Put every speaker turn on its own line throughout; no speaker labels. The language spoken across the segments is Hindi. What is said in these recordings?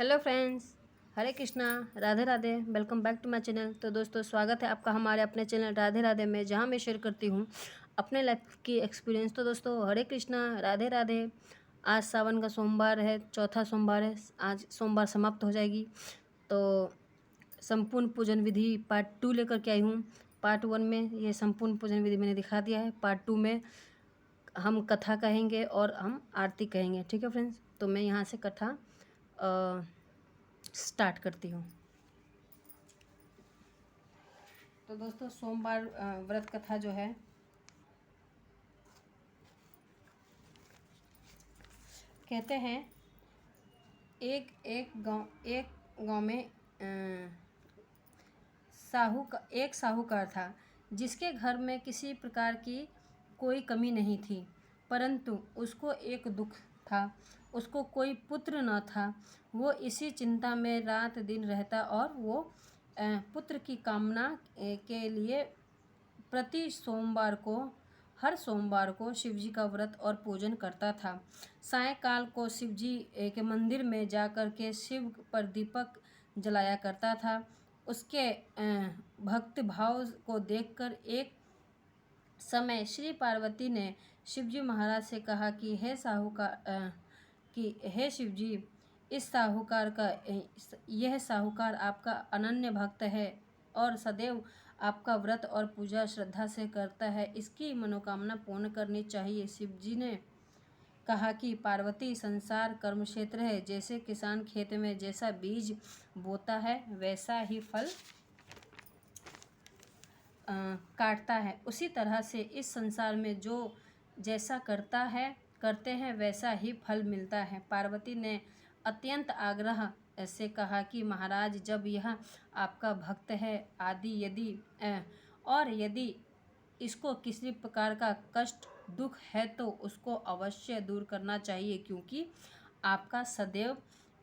Hello friends, Hare Krishna, Radhe Radhe. Welcome back to my channel. तो दोस्तों, स्वागत है आपका हमारे अपने चैनल राधे राधे में, जहां मैं शेयर करती हूं अपने लाइफ की एक्सपीरियंस। तो दोस्तों, हरे कृष्णा, राधे राधे। आज सावन का सोमवार है, चौथा सोमवार है। आज सोमवार समाप्त हो जाएगी, तो संपूर्ण पूजन विधि पार्ट 2 लेकर के आई हूँ। पार्ट 1 में ये संपूर्ण पूजन विधि मैंने दिखा दिया है। पार्ट 2 में हम कथा कहेंगे और हम आरती कहेंगे। ठीक है फ्रेंड्स, तो मैं यहाँ से कथा स्टार्ट करती हूँ। तो दोस्तों, सोमवार व्रत कथा जो है, कहते हैं एक गांव में एक साहूकार था, जिसके घर में किसी प्रकार की कोई कमी नहीं थी। परंतु उसको एक दुख था, उसको कोई पुत्र न था। वो इसी चिंता में रात दिन रहता और वो पुत्र की कामना के लिए हर सोमवार को शिव जी का व्रत और पूजन करता था। सायंकाल को शिव जी के मंदिर में जाकर के शिव पर दीपक जलाया करता था। उसके भक्ति भाव को देखकर एक समय श्री पार्वती ने शिवजी महाराज से कहा कि हे शिव जी, यह साहूकार आपका अनन्य भक्त है और सदैव आपका व्रत और पूजा श्रद्धा से करता है। इसकी मनोकामना पूर्ण करनी चाहिए। शिव जी ने कहा कि पार्वती, संसार कर्म क्षेत्र है। जैसे किसान खेत में जैसा बीज बोता है वैसा ही फल काटता है, उसी तरह से इस संसार में जो जैसा करते हैं वैसा ही फल मिलता है। पार्वती ने अत्यंत आग्रह से कहा कि महाराज, जब यह आपका भक्त है यदि इसको किसी प्रकार का कष्ट दुख है तो उसको अवश्य दूर करना चाहिए, क्योंकि आपका सदैव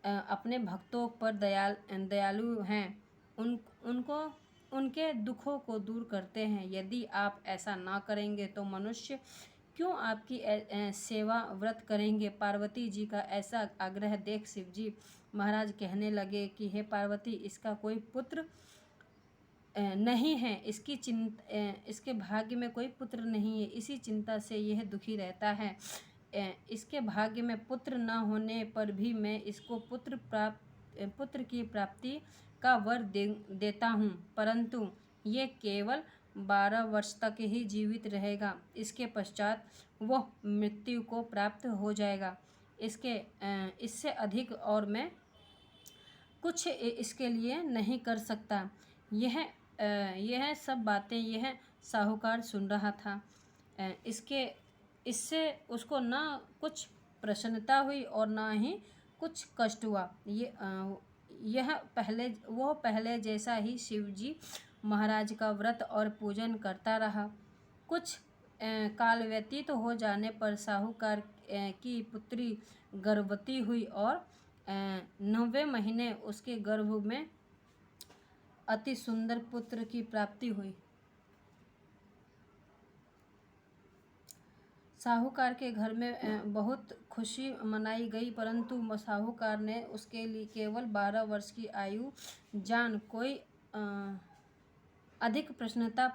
अपने भक्तों पर दयालु हैं। उनको उनके दुखों को दूर करते हैं। यदि आप ऐसा ना करेंगे तो मनुष्य क्यों आपकी सेवा व्रत करेंगे। पार्वती जी का ऐसा आग्रह देख शिव जी महाराज कहने लगे कि हे पार्वती, इसका कोई पुत्र नहीं है, इसके भाग्य में कोई पुत्र नहीं है, इसी चिंता से यह दुखी रहता है। इसके भाग्य में पुत्र न होने पर भी मैं इसको पुत्र की प्राप्ति का वर देता हूँ, परंतु ये केवल 12 वर्ष तक ही जीवित रहेगा। इसके पश्चात वह मृत्यु को प्राप्त हो जाएगा। इससे अधिक और मैं कुछ इसके लिए नहीं कर सकता। यह सब बातें यह साहूकार सुन रहा था। इससे उसको ना कुछ प्रसन्नता हुई और ना ही कुछ कष्ट हुआ। वह पहले जैसा ही शिवजी महाराज का व्रत और पूजन करता रहा। कुछ काल व्यतीत हो जाने पर साहूकार की पुत्री गर्भवती हुई और 9वें महीने उसके गर्भ में अति सुंदर पुत्र की प्राप्ति हुई। साहूकार के घर में बहुत खुशी मनाई गई, परंतु साहूकार ने उसके लिए केवल 12 वर्ष की आयु जान कोई अधिक प्रसन्नता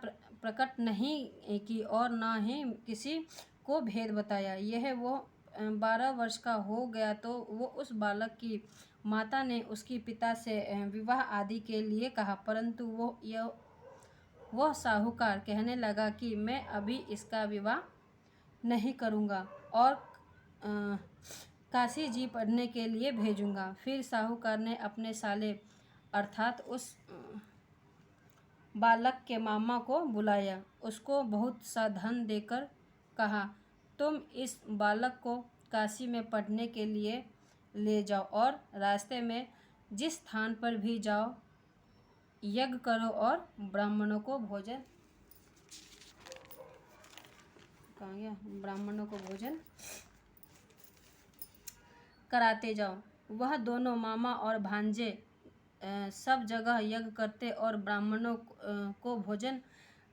प्रकट नहीं की और न ही किसी को भेद बताया। यह वो 12 वर्ष का हो गया तो वो उस बालक की माता ने उसके पिता से विवाह आदि के लिए कहा, परंतु वह साहूकार कहने लगा कि मैं अभी इसका विवाह नहीं करूँगा और काशी जी पढ़ने के लिए भेजूँगा। फिर साहूकार ने अपने साले अर्थात उस बालक के मामा को बुलाया, उसको बहुत सा धन देकर कहा, तुम इस बालक को काशी में पढ़ने के लिए ले जाओ और रास्ते में जिस स्थान पर भी जाओ यज्ञ करो और ब्राह्मणों को भोजन कराते जाओ। वह दोनों मामा और भांजे सब जगह यज्ञ करते और ब्राह्मणों को भोजन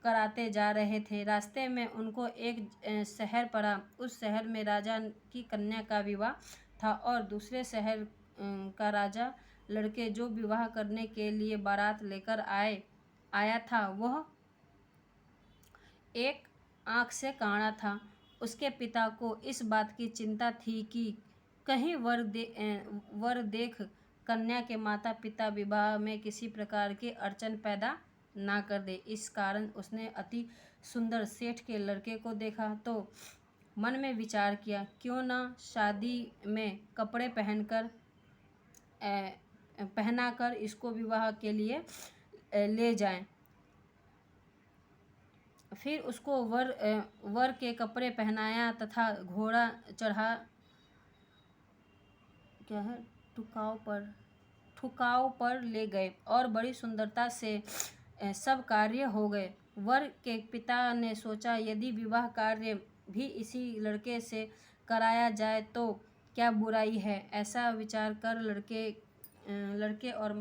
कराते जा रहे थे। रास्ते में उनको एक शहर पड़ा। उस शहर में राजा की कन्या का विवाह था और दूसरे शहर का राजा लड़के जो विवाह करने के लिए बारात लेकर आया था वह एक आंख से काना था। उसके पिता को इस बात की चिंता थी कि कहीं वर देख कन्या के माता पिता विवाह में किसी प्रकार की अड़चन पैदा ना कर दे। इस कारण उसने अति सुंदर सेठ के लड़के को देखा तो मन में विचार किया, क्यों ना शादी में कपड़े पहनाकर इसको विवाह के लिए ले जाएं। फिर उसको वर के कपड़े पहनाया तथा घोड़ा चढ़ा ठुकाव पर ले गए और बड़ी सुंदरता से सब कार्य हो गए। वर के पिता ने सोचा, यदि विवाह कार्य भी इसी लड़के से कराया जाए तो क्या बुराई है। ऐसा विचार कर लड़के और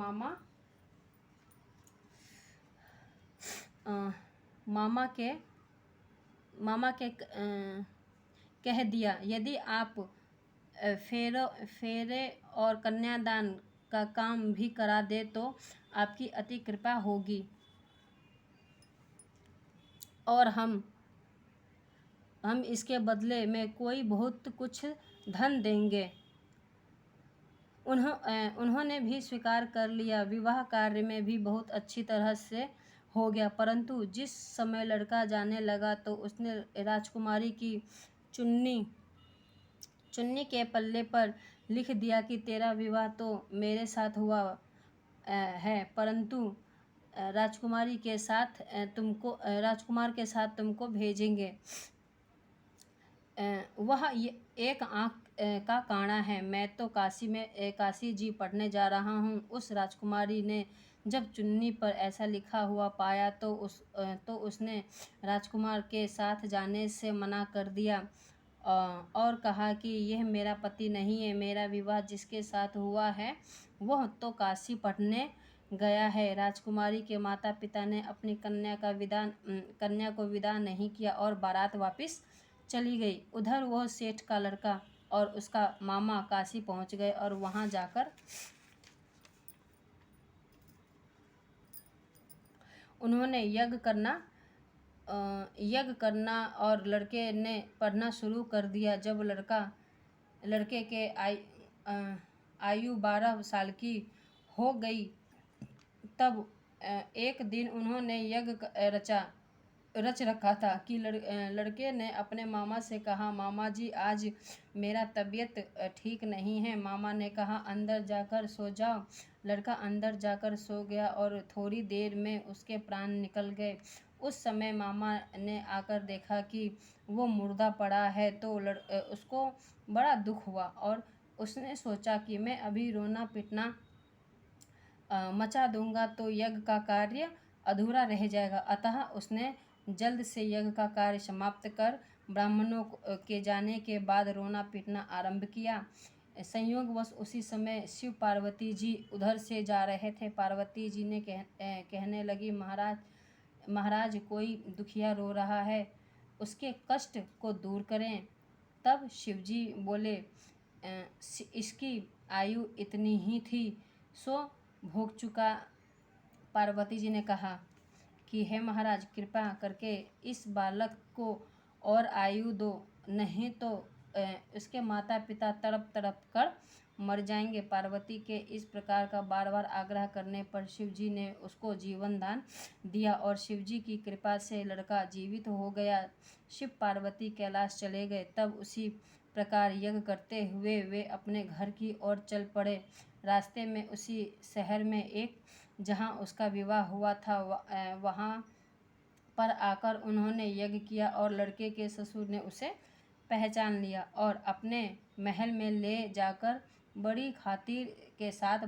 मामा के कह दिया, यदि आप फेरे और कन्यादान का काम भी करा दे तो आपकी अति कृपा होगी और हम इसके बदले में कोई बहुत कुछ धन देंगे। उन्होंने भी स्वीकार कर लिया। विवाह कार्य में भी बहुत अच्छी तरह से हो गया, परंतु जिस समय लड़का जाने लगा तो उसने राजकुमारी की चुन्नी के पल्ले पर लिख दिया कि तेरा विवाह तो मेरे साथ हुआ है, परंतु राजकुमार के साथ तुमको भेजेंगे। वह एक आंख का काना है। मैं तो काशी जी पढ़ने जा रहा हूँ। उस राजकुमारी ने जब चुन्नी पर ऐसा लिखा हुआ पाया तो उसने राजकुमार के साथ जाने से मना कर दिया और कहा कि यह मेरा पति नहीं है। मेरा विवाह जिसके साथ हुआ है वह तो काशी पढ़ने गया है। राजकुमारी के माता पिता ने अपनी कन्या को विदा नहीं किया और बारात वापस चली गई। उधर वह सेठ का लड़का और उसका मामा काशी पहुंच गए और वहां जाकर उन्होंने यज्ञ करना और लड़के ने पढ़ना शुरू कर दिया। जब लड़के के आयु 12 साल की हो गई तब एक दिन उन्होंने यज्ञ रच रखा था कि लड़के ने अपने मामा से कहा, मामा जी आज मेरा तबीयत ठीक नहीं है। मामा ने कहा, अंदर जाकर सो जाओ। लड़का अंदर जाकर सो गया और थोड़ी देर में उसके प्राण निकल गए। उस समय मामा ने आकर देखा कि वो मुर्दा पड़ा है तो उसको बड़ा दुख हुआ और उसने सोचा कि मैं अभी रोना पिटना मचा दूंगा तो यज्ञ का कार्य अधूरा रह जाएगा। अतः उसने जल्द से यज्ञ का कार्य समाप्त कर ब्राह्मणों के जाने के बाद रोना पीटना आरंभ किया। संयोगवश उसी समय शिव पार्वती जी उधर से जा रहे थे। पार्वती जी ने कहने लगी, महाराज कोई दुखिया रो रहा है, उसके कष्ट को दूर करें। तब शिवजी बोले, इसकी आयु इतनी ही थी सो भोग चुका। पार्वती जी ने कहा कि हे महाराज, कृपा करके इस बालक को और आयु दो, नहीं तो इसके माता पिता तड़प तड़प कर मर जाएंगे। पार्वती के इस प्रकार का बार बार आग्रह करने पर शिवजी ने उसको जीवन दान दिया और शिवजी की कृपा से लड़का जीवित हो गया। शिव पार्वती कैलाश चले गए। तब उसी प्रकार यज्ञ करते हुए वे अपने घर की ओर चल पड़े। रास्ते में उसी शहर में एक जहाँ उसका विवाह हुआ था वहाँ पर आकर उन्होंने यज्ञ किया और लड़के के ससुर ने उसे पहचान लिया और अपने महल में ले जाकर बड़ी खातिर के साथ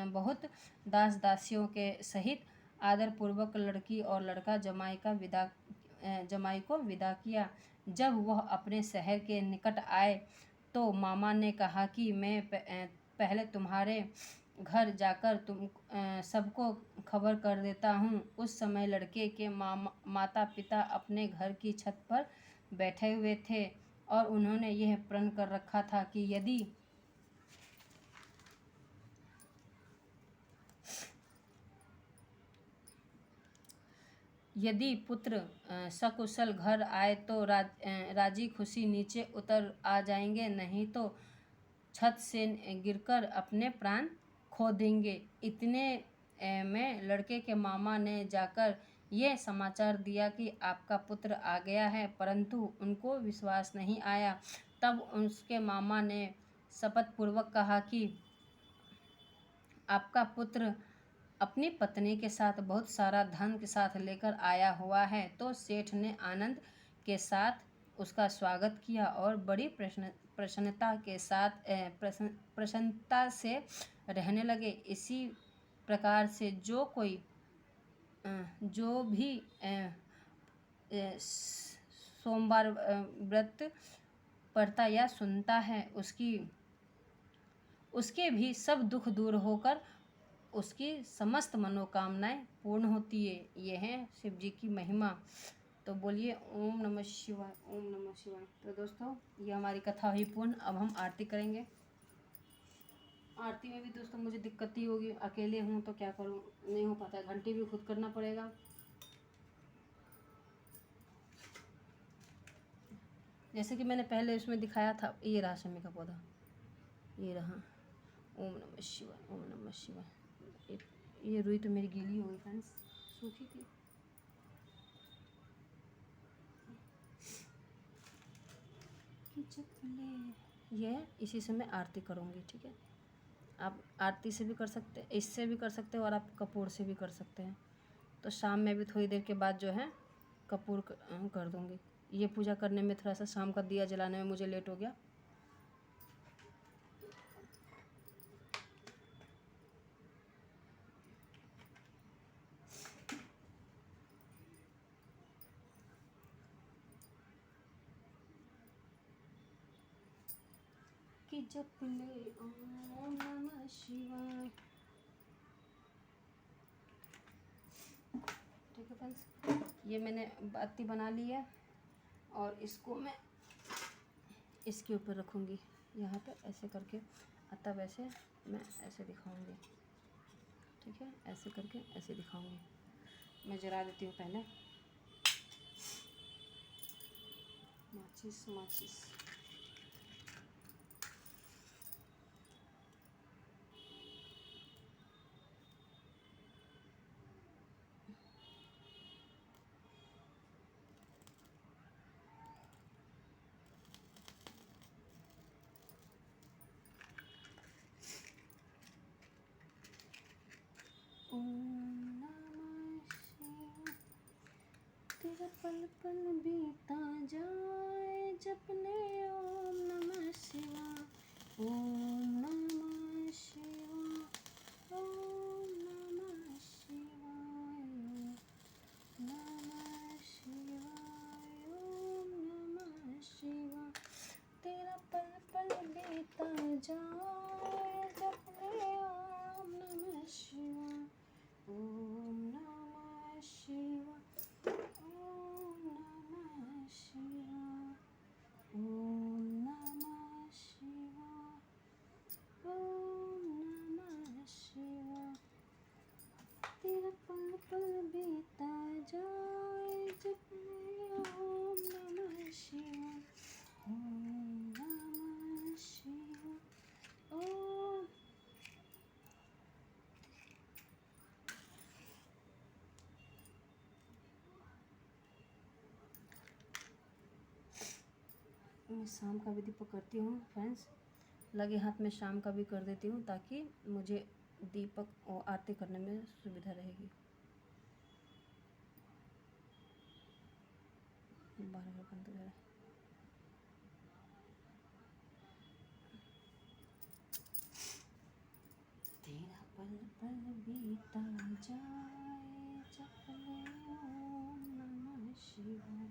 बहुत दास दासियों के सहित आदरपूर्वक लड़की और लड़का जमाई को विदा किया। जब वह अपने शहर के निकट आए तो मामा ने कहा कि मैं पहले तुम्हारे घर जाकर सबको खबर कर देता हूँ। उस समय लड़के के माता पिता अपने घर की छत पर बैठे हुए थे और उन्होंने यह प्रण कर रखा था कि यदि यदि पुत्र सकुशल घर आए तो राजी खुशी नीचे उतर आ जाएंगे, नहीं तो छत से गिरकर अपने प्राण खो देंगे। इतने में लड़के के मामा ने जाकर यह समाचार दिया कि आपका पुत्र आ गया है, परंतु उनको विश्वास नहीं आया। तब उसके मामा ने शपथपूर्वक कहा कि आपका पुत्र अपनी पत्नी के साथ बहुत सारा धन के साथ लेकर आया हुआ है। तो सेठ ने आनंद के साथ उसका स्वागत किया और बड़ी प्रसन्नता के साथ प्रसन्नता से रहने लगे। इसी प्रकार से जो भी सोमवार व्रत पढ़ता या सुनता है, उसके भी सब दुख दूर होकर उसकी समस्त मनोकामनाएं पूर्ण होती है। यह है शिव जी की महिमा। तो बोलिए ओम नमः शिवाय, ओम नमः शिवाय। तो दोस्तों, ये हमारी कथा हुई पूर्ण। अब हम आरती करेंगे। आरती में भी दोस्तों मुझे दिक्कत ही होगी, अकेले हूँ तो क्या करूँ, नहीं हो पाता। घंटी भी खुद करना पड़ेगा। जैसे कि मैंने पहले उसमें दिखाया था, ये रहा शमी का पौधा, ये रहा। ओम नमः शिवाय, ओम नमः शिवाय। ये रुई तो मेरी गीली हो गई फ्रेंड्स, सूखी थी। ये इसी से मैं आरती करूँगी, ठीक है। आप आरती से भी कर सकते हैं, इससे भी कर सकते हैं, और आप कपूर से भी कर सकते हैं। तो शाम में भी थोड़ी देर के बाद जो है कपूर कर दूँगी। ये पूजा करने में थोड़ा सा शाम का दिया जलाने में मुझे लेट हो गया। कि जप ले ओम नमः शिवाय। ठीक है फ्रेंड्स, ये मैंने बाती बना ली है और इसको मैं इसके ऊपर रखूँगी यहाँ पे ऐसे करके। तब ऐसे मैं ऐसे दिखाऊँगी, ठीक है। ऐसे करके ऐसे दिखाऊँगी। मैं जला देती हूँ पहले माचिस। तेरा पल पल बीता जाए जपने ओम नमः शिवाय, ओम नमः शिवाय, ओम नमः शिवाय, नमः शिवाय, ओम नमः शिवाय। तेरा पल पल बीता जाए जपने ओम नमः शिवाय, ओम नमः शिवाय, ओम नमः शिवाय, ओम नमः शिवाय, ओम नमः शिवाय। तेरा पल पल बीता जाए जपने ओम नमः शिवाय, ओम नमः शिवाय, ओम। मैं शाम का भी दीपक करती हूँ फ्रेंड्स, लगे हाथ में शाम का भी कर देती हूँ ताकि मुझे दीपक और आरती करने में सुविधा रहेगी। 12 बंद हो गया। तेरा पल पल बीता जाए जपने ओम नमः शिवाय।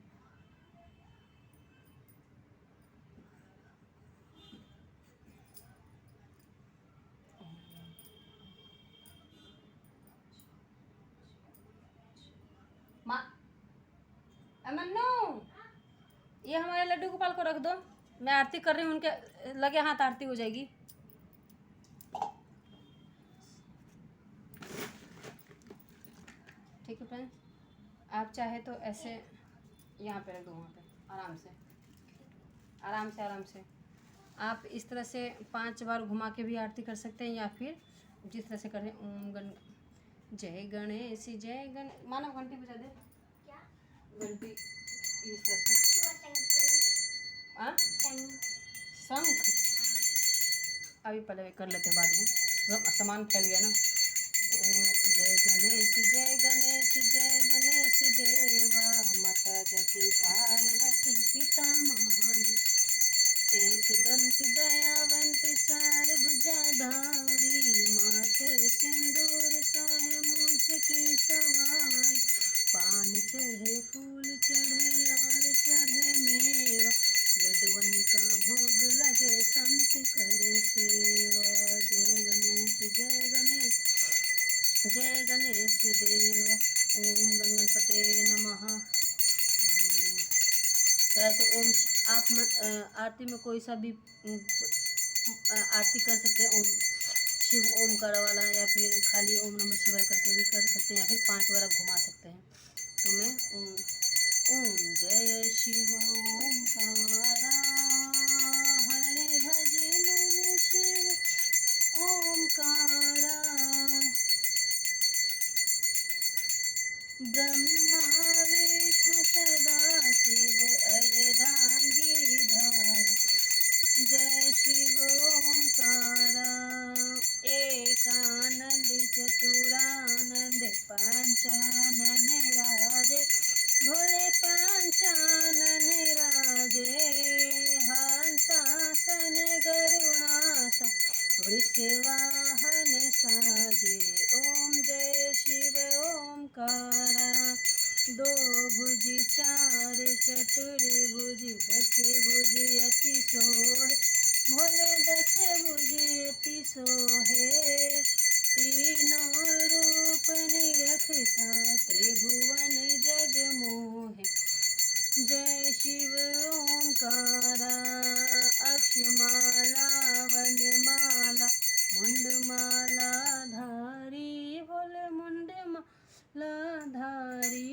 मन्नू, ये हमारे लड्डू गोपाल को रख दो, मैं आरती कर रही हूँ, उनके लगे हाथ आरती हो जाएगी। ठीक है फ्रेंड्स, आप चाहे तो ऐसे यहाँ पे रख दो, वहाँ पे आराम से आराम से आराम से। आप इस तरह से 5 बार घुमा के भी आरती कर सकते हैं, या फिर जिस तरह से करें ओम गण जय गणेश जय गण। मानव घंटी बजा दे, घंटी इस तरह से। शंख अभी पहले कर लेते हैं, बाद में सामान फैल गया ना। जय गणेश जय गणेश जय गणेश देवा, माता जकी पार्वती पिता महादेव, एक दंत दयावंत चार भुजाधारी, माथे सिंदूर सोहे मूछ की सवारी, पान चढ़े फूल चढ़े और चढ़े मेवा, लड्डुअन का भोग लगे संत करे सेवा। जय गणेश जय गणेश जय गणेश देवा, ओम गणपते नमः। तो ओम आप आरती में कोई सा भी आरती कर सकते हैं, ओम शिव ओमकार वाला, या फिर खाली ओम नमः शिवाय करके भी कर सकते हैं, या फिर 5 बार आप घुमा सकते हैं। तो मैं ओम जय शिव ओमकारा, हरे भजे मन शिव ओमकारा, ब्रह्मा विष्णु सदा शिव अर्धांगी धारा, जय शिव ओमकारा, एकानंद चतुरानंद पंचानन राजे, भोले पंचानन राजे, हंसासन गरुणासा वृषवाहन साजे, ओम जय शिव ओमकारा, 2 भुज 4 चतुर्भुज 10 भुज अति सोहे, भोले 10 भुज अति सोहे, तीनों रूप निरखता त्रिभुवन जग मोहे, जय शिव ओमकारा, अक्षमाला वनमाला मुंडमाला धारी, भोले मुंडमाला धारी,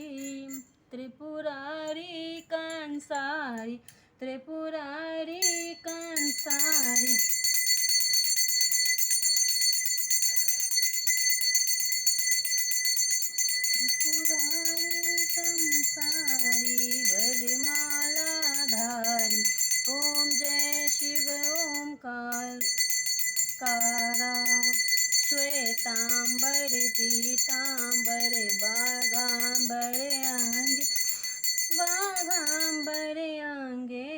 त्रिपुरारी कंसारी त्रिपुरारी कंसारी, त्रिपुरारी कंसारी वरमाला धारी, ओम जय शिव ओमकारा, श्वेतांबर पीतांबर बागांबर अंगे, वाघांबर अंगे,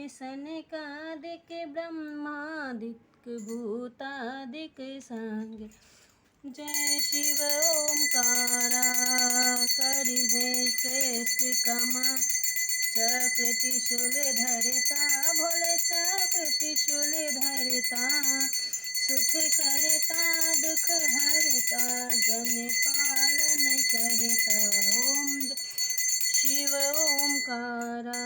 सनकादिक ब्रह्मादिक भूतादिक संगे, जय शिव ओमकारा, करिवे श्रेष्ठ कमा चक्र त्रिशूल धरता, भोले चक्र त्रिशूल धरता, सुख करता दुख हरता, जन पालन करता, ओम शिव ओमकारा,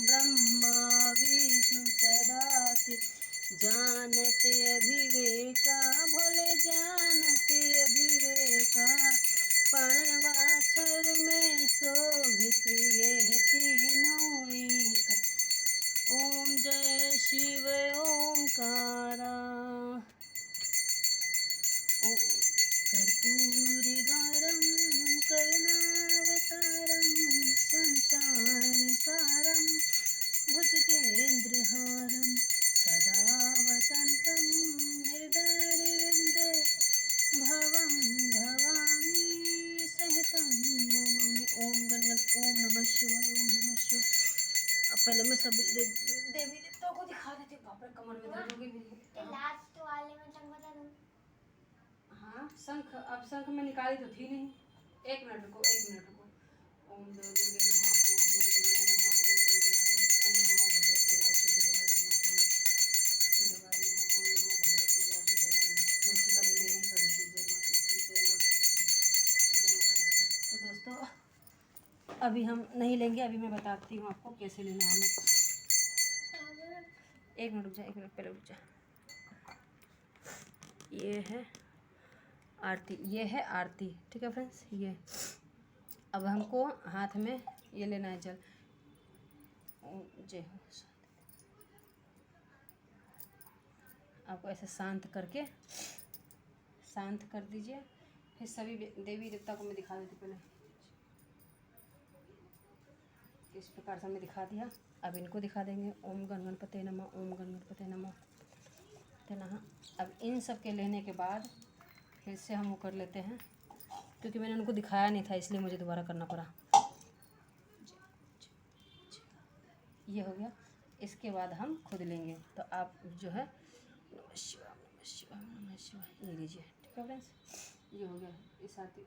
ब्रह्मा विष्णु सदा शिव जानत अभिवेका, भोले जानत अभिवेका, पर्णवाक्षर में शोभित ये तीनों एक, ओम जय शिव ओमकारा, कर्पूरगौरं करुणावतारं संसार सारं भुजगेन्द्रहारं सदा वसन्तं हृदयविन्दे भवं भवामि सहितं नमामि। ओम नमः शिवाय, ओम नमः शिवाय। अब पहले मैं सभी देवी देवताओं को दिखा देती हूँ। बाप रे, कमर में दर्द हो गई मेरी।
लास्ट वाले में शंख बजा दूं?
हाँ, शंख अब शंख में निकाली तो थी नहीं। 1 मिनट रुको, 1 मिनट रुको। ओम दुर्गे नमः, ओम दुर्गे नमः, ओम दुर्गे नमः, ओम नमो भगवते वासुदेवाय नमः, ओम शिवाय नमः, ओम नमो भगवते वासुदेवाय नमः। तुलसी का भी मैं यही कर देती हूँ। जय माता दी, जय माता दी, जय माता दी। तो दोस्तों, अभी हम नहीं लेंगे, अभी मैं बताती हूँ आपको कैसे लेना है हमें। 1 मिनट रुक जा, 1 मिनट पहले रुक जा। ये है आरती, ये है आरती, ठीक है फ्रेंड्स। ये अब हमको हाथ में ये लेना है जल। जय हो। आपको ऐसे शांत कर दीजिए। फिर सभी देवी देवता को मैं दिखा देती पहले। इस प्रकार से हमने दिखा दिया। अब इनको दिखा देंगे। ओम गण गणपते नमः, ओम गण गणपते नमः। अब इन सब के लेने के बाद फिर से हम वो कर लेते हैं, क्योंकि मैंने उनको दिखाया नहीं था इसलिए मुझे दोबारा करना पड़ा। ये हो गया। इसके बाद हम खुद लेंगे। तो आप जो है नमः शिवाय नमः शिवाय नमः शिवाय ये लीजिए। ठीक है फ्रेंड्स, ये हो गया। इस आरती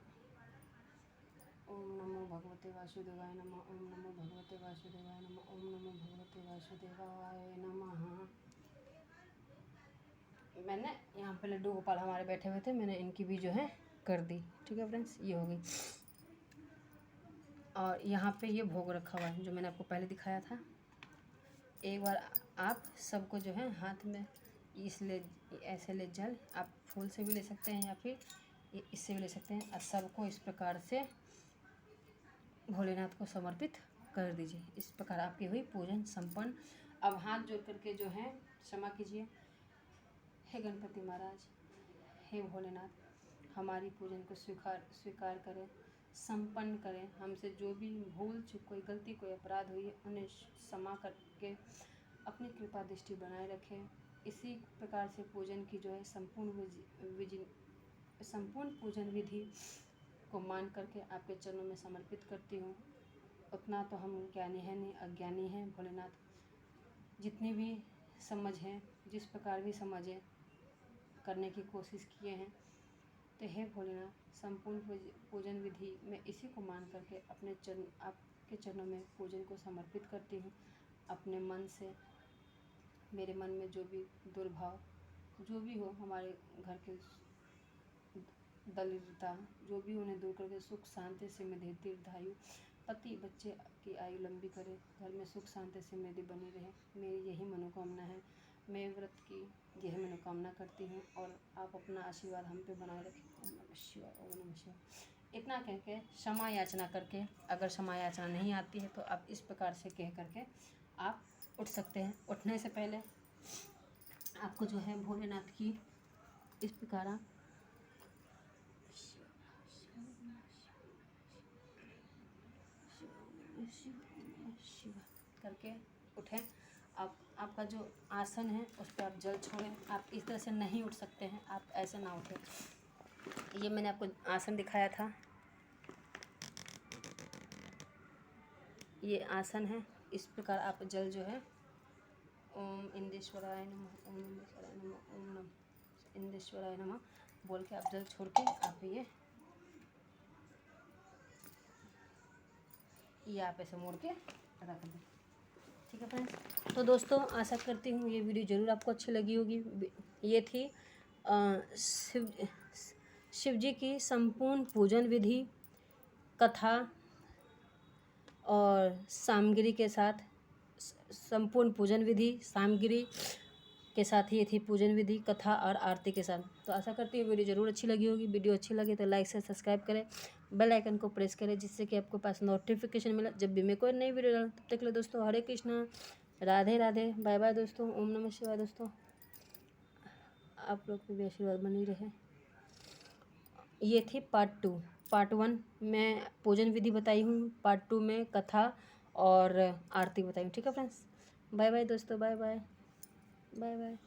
ओम नमो भगवते वासुदेवाय नमः, ओम नमो भगवते वासुदेवाय नमः, ओम नमो भगवते वासुदेवाय नमः। मैंने यहाँ पे लड्डू गोपाल हमारे बैठे हुए थे, मैंने इनकी भी जो है कर दी। ठीक है फ्रेंड्स, ये हो गई। और यहाँ पे ये भोग रखा हुआ है जो मैंने आपको पहले दिखाया था। एक बार आप सबको जो है हाथ में ऐसे ले जल, आप फूल से भी ले सकते हैं या फिर इससे भी ले सकते हैं। और सबको इस प्रकार से भोलेनाथ को समर्पित कर दीजिए। इस प्रकार आपकी हुई पूजन संपन्न। अब हाथ जोड़ करके जो है क्षमा कीजिए। हे गणपति महाराज, हे भोलेनाथ, हमारी पूजन को स्वीकार करें, संपन्न करें। हमसे जो भी भूल चूक, कोई गलती, कोई अपराध हुई है, उन्हें क्षमा करके अपनी कृपा दृष्टि बनाए रखें। इसी प्रकार से पूजन की जो है संपूर्ण पूजन विधि को मान करके आपके चरणों में समर्पित करती हूँ। उतना तो हम ज्ञानी हैं नहीं, अज्ञानी हैं भोलेनाथ। जितनी भी समझ है, जिस प्रकार भी समझे करने की कोशिश किए हैं, तो हे भोलेनाथ, संपूर्ण पूजन विधि में इसी को मान करके आपके चरणों में पूजन को समर्पित करती हूँ। अपने मन से मेरे मन में जो भी दुर्भाव जो भी हो, हमारे घर के दरिद्रता जो भी, उन्हें दूर करके सुख शांति से समृद्धि दीर्घायु, पति बच्चे की आयु लंबी करे, घर में सुख शांति से समृद्धि बनी रहे, मेरी यही मनोकामना है। मैं व्रत की यही मनोकामना करती हूँ और आप अपना आशीर्वाद हम पे बनाए रखें। ओम नमः शिवाय, ओम नमः शिवाय। इतना कह के क्षमा याचना करके, अगर क्षमा याचना नहीं आती है तो आप इस प्रकार से कह करके आप उठ सकते हैं। उठने से पहले आपको जो है भोलेनाथ की इस प्रकार आप करके उठें। आप आपका जो आसन है उस पर आप जल छोड़ें। आप इस तरह से नहीं उठ सकते हैं, आप ऐसे ना उठें। ये मैंने आपको आसन दिखाया था, ये आसन है। इस प्रकार आप जल जो है ओम इंदेश्वराय नमः, ओम इंदेश्वराय नमः, ओम नमः इंदेश्वराय नमः बोल के आप जल छोड़ के आप ये आप ऐसे मोड़ के रख दें। ठीक है फ्रेंड्स, तो दोस्तों आशा करती हूँ ये वीडियो ज़रूर आपको अच्छी लगी होगी। ये थी शिव जी की संपूर्ण पूजन विधि, कथा और सामग्री के साथ, संपूर्ण पूजन विधि सामग्री के साथ ही ये थी पूजन विधि, कथा और आरती के साथ। तो आशा करती हूँ वीडियो ज़रूर अच्छी लगी होगी। वीडियो अच्छी लगे तो लाइक से सब्सक्राइब करें, बेल आइकन को प्रेस करें, जिससे कि आपको पास नोटिफिकेशन मिला जब भी मैं कोई नई वीडियो डालूँ। तब तक के लिए दोस्तों हरे कृष्णा, राधे राधे, बाय बाय दोस्तों, ओम नमः शिवाय दोस्तों। आप लोग को भी आशीर्वाद बनी रहे। ये थी पार्ट 1 में पूजन विधि बताई हूँ, पार्ट 2 में कथा और आरती बताई हूँ। ठीक है फ्रेंड्स, बाय बाय दोस्तों, बाय बाय, बाय बाय।